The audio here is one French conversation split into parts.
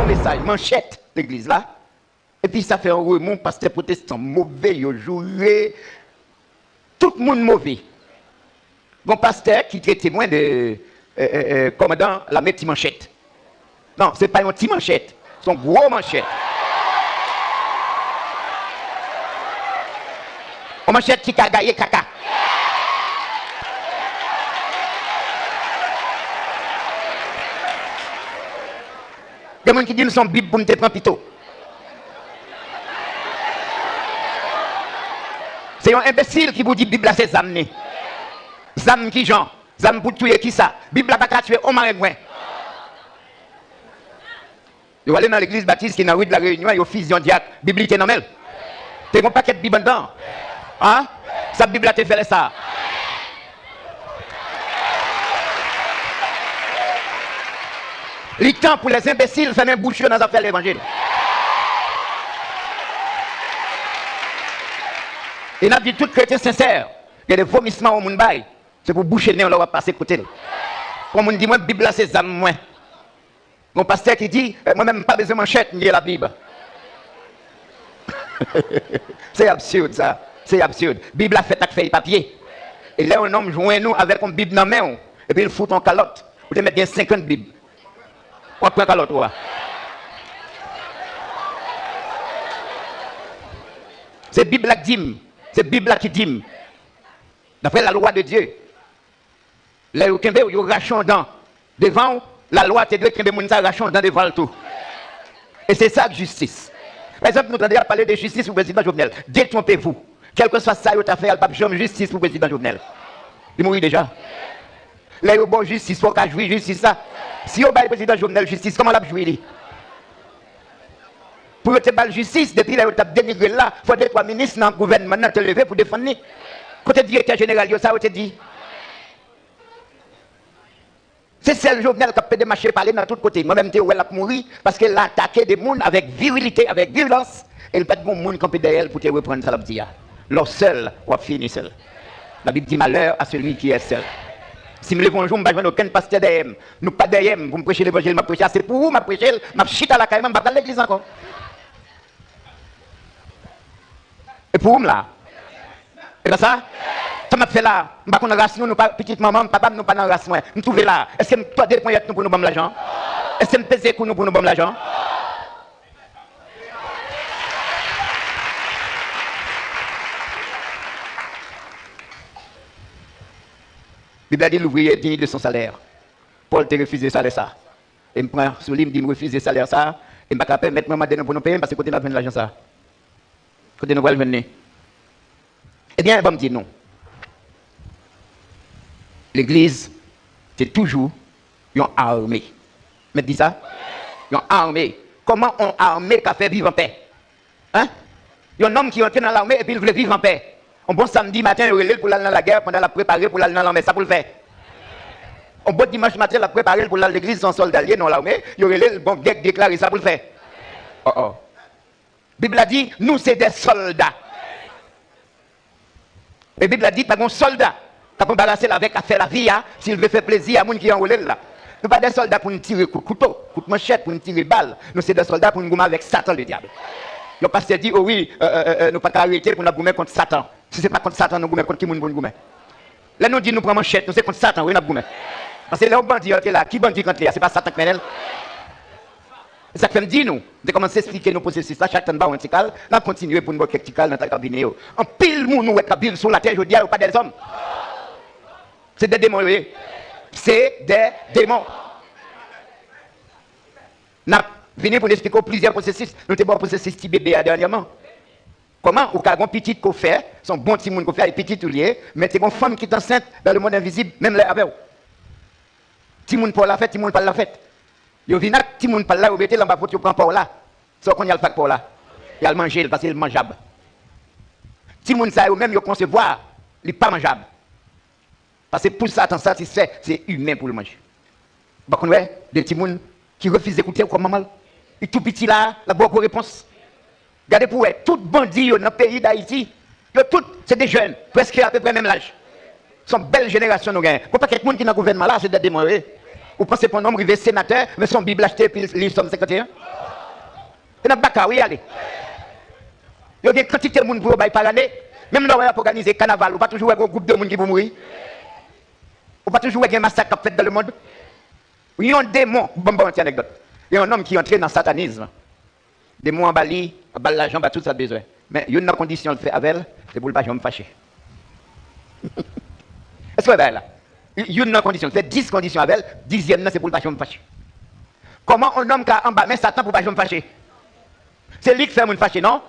un message, manchette, l'église là. Et puis ça fait un remous, pasteur protestant mauvais, il joué. Tout le monde mauvais. Bon pasteur qui est témoin de commandant la petite manchette. Non, ce n'est pas une petite manchette, c'est une grosse manchette. Une manchette qui a gagné caca. Il y a des gens qui disent que nous sommes Bible pour nous prendre pito. C'est un imbécile qui vous dit Bible c'est amené. Zam qui Jean, zam pour tuer qui ça? Bible n'a pas tuer au marais. Vous allez dans l'église baptiste qui est dans la rue de la Réunion, il y a fusion diacre, Bible est normal. Tu as un paquet de Bible dedans. Hein? Sa Bible a te fait ça. Le temps pour les imbéciles, faire un bouchon dans les affaires de l'évangile. Et n'a dit tout chrétien sincère, il y a des vomissements au monde bail. C'est pour boucher le nez, on leur va passer côté. Comme on dit, moi, la Bible, c'est ça, moi. Mon pasteur qui dit, moi-même, pas besoin de manchette, ni la Bible. C'est absurde, ça. C'est absurde. La Bible a fait avec feuille papier. Et là, un homme joint nous avec une Bible dans la main. Et puis, il fout en calotte. Vous devez mettre 50 Bibles. On prend calotte, ouais. C'est la Bible qui dit. C'est la Bible qui dit. D'après la loi de Dieu. Là, vous avez rachon dans. Devant, la loi, c'est de qu'il y a rachon dans devant le tout. Et c'est ça la justice. Par exemple, nous entendons parler de justice pour le président Jovenel. Détrompez-vous. Quel que soit ça, vous avez fait, il n'y a pas de justice pour le président Jovenel. Il mourit déjà. Là, il y a bon justice, il faut qu'il jouir justice. Ça. Si vous avez le président Jovenel justice, comment l'a joué? Pour te battre justice, depuis là, vous avez dénigré là, il faut que 3 ministres dans le gouvernement te lever pour défendre. Côté directeur général, ça vous te dit. C'est celle Jovenel qui a fait des marchés parler dans tous côtés. Moi-même, je suis mourir parce qu'elle a attaqué des gens avec virilité, avec violence. Et il n'y a pas de bon monde qui peut derrière pour te reprendre ça. Leur seul, on va finir seul. La Bible dit malheur à celui qui est seul. Si je me lève un jour, je ne vais pas aucun pasteur derrière. Nous pas derrière. Vous me prêchez l'évangile, je prêche. C'est pour vous, je prêche. Je chute à la caille, je ne vais pas dans l'église encore. Et pour vous, là. Et bien ça? Ça m'a fait là, je ne sais pas si nous pas petite maman, papa, nous pas dans la race. Nous trouvons là. Est-ce que toi, des points pour nous donner l'argent? Est-ce que nous pèse pour nous donner l'argent? La Bible a dit l'ouvrier est digne de son salaire. Paul t'a refusé ça. Et me prend sur lui, me dit me refuser salaire ça. Et je ne peux pas mettre maman pour nous payer parce que côté nous avons l'argent ça. Côté nous allons venir. Eh bien, il me dit non. L'église, c'est toujours une armée. Mais dis ça? Une armée. Comment on armée qui a fait vivre en paix? Hein? Il y a un homme qui est entré dans l'armée et puis il voulait vivre en paix. Un bon samedi matin, il relève pour aller dans la guerre, pendant la préparer pour aller dans l'armée. Ça pour le faire. Un bon dimanche matin, il a préparé pour aller dans l'église, son soldat lié dans l'armée. Il relève, bon, déclaré ça pour le faire. Oh oh. La Bible a dit, nous, c'est des soldats. La Bible a dit, pas un soldat. Qui a embarrassé avec à faire la vie, s'il veut faire plaisir à gens qui enrôlent là. Nous pas des soldats pour nous tirer couteau, coup de manchette, pour nous tirer balle. Nous, c'est des soldats pour nous gommer avec Satan, le diable. Le pasteur dit, oh oui, nous pas arrêter pour nous gommer contre Satan. Si ce n'est pas contre Satan, nous gommer contre qui nous gommer. Là, nous dit, nous prenons manchette, nous c'est contre Satan, oui, nous gommer. Parce que les bandits qui là, qui bandit contre lui, c'est pas Satan qui mène. C'est ça que me dit, nous, de commencer à expliquer nos processus là, chaque temps, on tical, là, continuer pour nous voir quelques tical dans ta cabinet. En pile, nous, cabine sur la terre, je dis, pas des hommes. C'est des démons, oui. C'est des démons. Nous venons pour expliquer plusieurs processus. Nous avons un processus petit bébé dernièrement. Comment, au cas où petit qu'on fait, son bon petit monde qu'on fait, et petit tout lié, mais c'est une femme qui est enceinte dans le monde invisible, même là avec vous. Petit monde pour la fête, petit monde pas la fête. Yo vient petit monde pas là, vous mettez là-bas pour tu prends pas là. Sauf qu'on y a le fac pour là. Il y a le manger parce qu'il est mangeable. Petit monde ça, même yo concevoir, il n'est pas mangeable. Parce que pour ça, tant satisfait, c'est humain pour le manger. Par contre, des petits gens qui refusent d'écouter comme maman. Et tout petit là, la bonne réponse. Regardez pour eux, tout bandit dans le pays d'Haïti, c'est des jeunes, presque à peu près même l'âge. Ce sont belles générations nous gagnons. Pour pas que les gens qui sont dans le gouvernement là, c'est des démons. Vous pensez pour un homme arrivé sénateur, mais son Bible acheté, puis il Somme 51? Et dans le bac, oui, allez. Il y a une quantité de monde pour vous par année. Même là, pour organiser carnaval, vous pas toujours avoir un groupe de monde qui vont mourir. Vous pas toujours avoir un massacre fait dans le monde. Il y a un démon, bon, anecdote. Il y a un homme qui est entré dans le satanisme. Démon en Bali, l'argent, tout ça besoin. Mais il y a une condition de faire avec elle, c'est pour ne pas me fâcher. Est-ce que vous là? Il y a une condition, fait 10 conditions avec elle, 10e, c'est pour ne pas me fâcher. Comment un homme qui a en bas, mais Satan pour ne pas me fâcher? C'est lui qui fait me fâcher, non?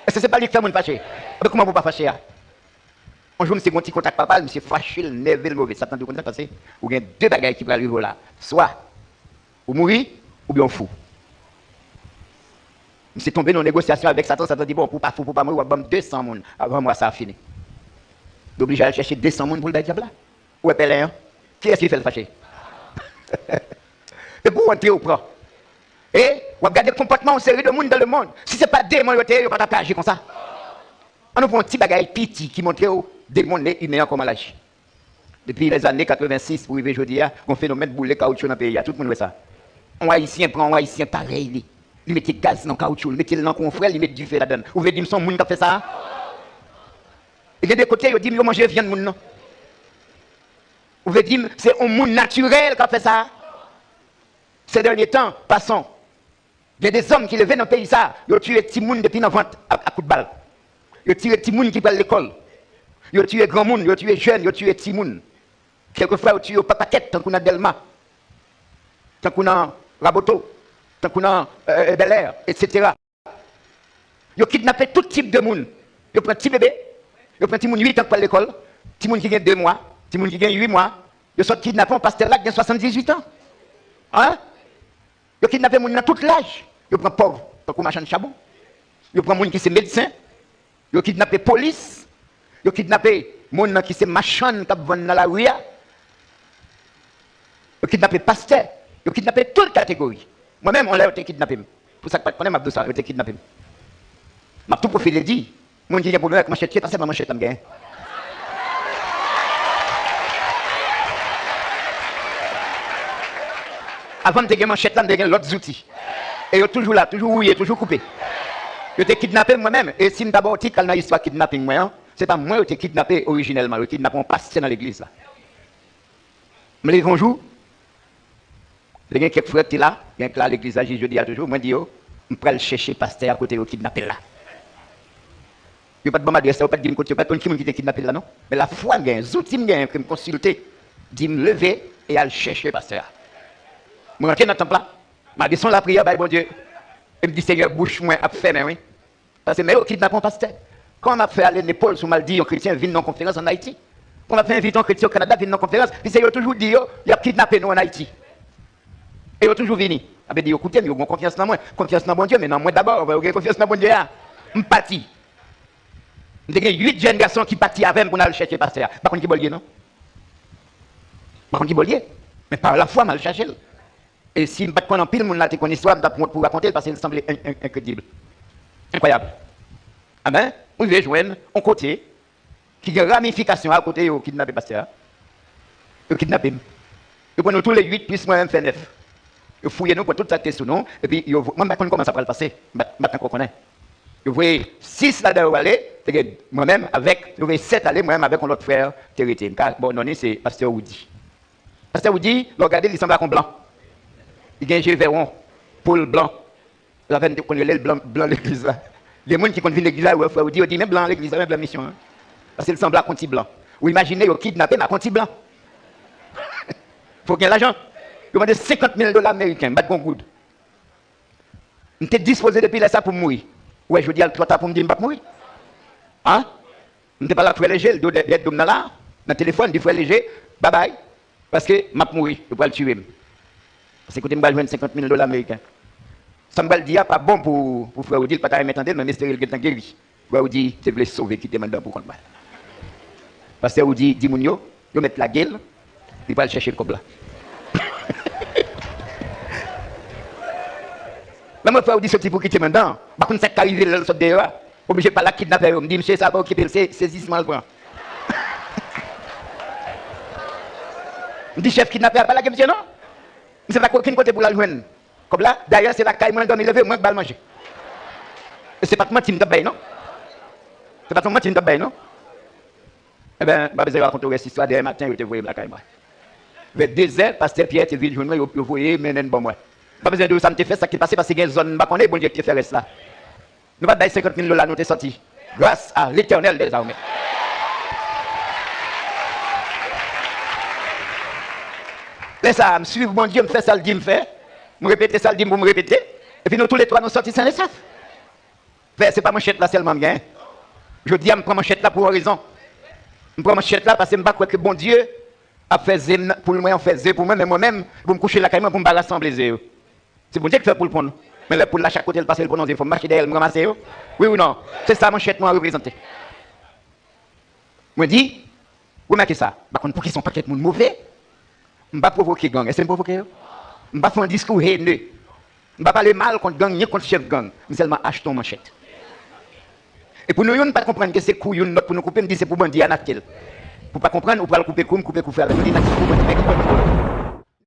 Est-ce que c'est pas lui qui fait me fâcher? Mais comment vous ne pas fâcher? Un jour, je me suis contact papa, je me suis fâché, le nerveux, le mauvais. Satan, vous parce que vous avez deux bagages qui peuvent arriver là. Soit vous mourir, ou bien fou. Je suis tombé dans une négociation avec Satan, Satan dit bon, pour pas fou, pour pas mourir, on va 200 personnes. Avant moi, ça a fini. D'obligé à aller chercher 200 personnes pour le diable là. Où est Pélin? Qui est-ce qui fait le fâcher? C'est pour entrer au prend. Et vous regardez le comportement en série de monde dans le monde. Si ce n'est pas des démons, vous ne pouvez pas agir comme ça. On a un petit bagage petit qui montre aux démons humains comment agir. Depuis les années 86, pour arriver aujourd'hui, on phénomène de boulet caoutchouc dans le pays. Tout le monde voit ça. Un Haïtien prend un Haïtien pareil. Il met du gaz dans le caoutchouc, il met dans le confrère, il met du feu là-dedans. Vous voulez dire que son monde qui a fait ça? Il y a des côtés, il dit que manger viande de monde. Vous voulez dire que c'est un monde naturel qui a fait ça? Ces derniers temps, passons. Il y a des hommes qui levaient dans le pays, ils ont tué des gens depuis l'enfant à coup de balle. Ils ont tué des gens qui parlent à l'école. Ils ont tué des grands gens, ils ont tué des jeunes, ils ont tué des petits gens. Quelquefois, ils ont tué des papaquettes, tant qu'on a Delma, tant qu'on a Raboto, tant qu'on a Bel Air, etc. Ils ont kidnappé tout type de monde. Ils ont pris un petit bébé, ils ont pris un petit monde 8 ans pour l'école, un petit monde qui a 2 mois, un petit monde qui a 8 mois. Ils sont kidnappés un pasteur là qui a 78 ans. Hein? Ils ont kidnappé des gens dans tout l'âge. Ils prennent pauvres, tant qu'on marche en chabon. Ils prennent des gens qui sont médecins. Ils ont kidnappé la police. Ils ont kidnappé des gens qui sont machins qui vont dans la rue. Ils ont kidnappé pasteurs. Ils ont kidnappé toutes les catégories. Moi-même, on l'a kidnappé. Pour ça que je connais ça, ils ont kidnappé. Je tout profité de dire, mon Dieu, il y a un problème avec machette, c'est pas machette, je avant de gagner manchette, de gagner l'autre outils. Et ils sont toujours là, toujours rouillé, toujours coupé. Ils ont été kidnappés moi-même. Et si d'abord, quand on a histoire de kidnapping, moi, c'est pas moi qui ai été kidnappé originellement. Ils ont kidnappé un pasteur dans l'église. Mais les bons jours, il y a quelques frères qui sont là, il y a là l'église, je dis toujours, moi, je dis, je vais chercher le pasteur à côté de kidnappé là. Il n'y a pas de bon adresse, il n'y a pas de côté, il n'y a pas de qui est kidnappé là, non? Mais la foi, il y a un outil qui me consulter, dit me lever et aller chercher le pasteur. Je rentre dans le temple là, je descends la prière, bon Dieu. Et me dit, Seigneur, bouche-moi à faire, mais oui. Parce que, mais qui n'a pas un pasteur. Quand on a fait aller l'épaule sur mal dit, un chrétien vient dans une conférence en Haïti. Quand on a fait inviter un chrétien au Canada, vient dans une conférence, puis Seigneur toujours dit, il a kidnappé nous en Haïti. Et il a toujours venu. Il a dit, écoutez, il a confiance dans moi. Confiance dans mon Dieu, mais non, moi d'abord, on va confiance dans mon Dieu. Je suis parti. Il y a 8 jeunes garçons qui partent avec pour aller chercher le pasteur. Par contre, qui bollier, non? Par contre, qui bollier. Mais par la foi, je vais le chercher. Et si je ne pas en pile, je vais une histoire pour raconter parce qu'elle semblait incroyable. Incroyable. Ah ben, vous devez joindre un côté qui a une ramification à côté au kidnappé pasteur. Au kidnappé. Vous prenez tous les 8 plus moi-même fait 9. Vous fouillez nous pour tout ça sous nous. Et puis, moi, je ne sais pas comment ça va le passer. Maintenant qu'on connaît. Vous voyez 6 là-dedans aller, moi-même avec, vous voyez 7 aller, moi-même avec un autre frère, Thérité. Bon, non, c'est pasteur Woody. Pasteur Woody, regardez, il semble à un blanc. Il y a un Gévéron, Paul blanc. La veine qu'on est le blanc de l'église là. Les gens qui conduisent l'église là, vous dit, même blanc l'église, même blanc mission. Hein? Parce qu'il semble à un blanc. Ou imaginez, vous kidnappez un compte blanc. Il faut gagner l'argent. Vous demandez $50,000 américains, bat bon good. Vous êtes disposé depuis là ça pour mourir. Ouais, je dis à toi pour me dire que je ne vais pas mourir. Hein? Je n'étais pas là pour léger, le dos d'être dans là, dans le téléphone, il faut léger, bye bye. Parce que je vais mourir, je vais le tuer. Parce que écoutez, je vais jouer $50,000 américains. Ça me dit pas bon pour frère Odile, pas ta remettre en tête, mais Mr. Il est guéri. Frère Odile, tu veux sauver, qui te demande pour compte. Parce que Odile dit, il met la gueule, il va aller chercher le cob là. Même frère Odile, sorti pour quitter maintenant. Par contre, c'est arrivé là, le sort dehors. Obligé de pas la kidnapper. On me dit, monsieur, ça va occuper le saisissement. Je me dis, chef kidnappé, pas la monsieur, non? C'est pas aucun côté pour la joindre. Comme là, d'ailleurs, c'est la caille, moi, dormi levé, moi, je vais manger. Et c'est pas comment tu me t'abayes, non? C'est pas comment tu me t'abayes, non? Eh bien, je vais raconter cette histoire. Demain matin, je te vois la caille, moi. Vers 2 heures, pasteur Pierre, tu vis le journal, vous voyez, mais non, bon, moi. Pas besoin de ça, me fait ça qui passe parce qu'il y a une zone, je connais, bon Dieu, qui fait reste là. Nous va donner 50 000 $, nous t'es sorti. Grâce à l'Éternel des armées. Laisse ça, me suivre, mon Dieu, me fait ça, le dit, me fait. Me répéter ça, le dit, me répéter. Et puis nous tous les trois, nous sortis sans les sacs. C'est pas manchette là seulement bien. Je dis, je prends manchette là pour une raison. Je prends manchette là parce que je ne crois que bon Dieu a fait zé pour moi, on fait zé pour moi, mais moi-même, pour me coucher là, pour me rassembler zé. C'est bon Dieu qui fait pour le prendre. Mais là, pour la chaque côté, le passer, le prendre, il faut marcher derrière, me ramasser. Oui ou non? C'est ça, manchette, moi, à représenter. Je dis, vous mettez ça. Par contre, pour qu'ils sont pas quelqu'un de mauvais, je ne vais pas provoquer gang. Est-ce que je provoquer? Je ne vais pas faire un discours haineux. Je ne vais pas parler mal contre gang, ni contre chef gang. Mais seulement achetons manchette. Et pour nous, ne pas comprendre que c'est couille, pour nous couper, nous dit c'est pour bandit, anatel. Pour pas comprendre, on peut le couper comme, couper, avec nous, dit c'est pour bandit,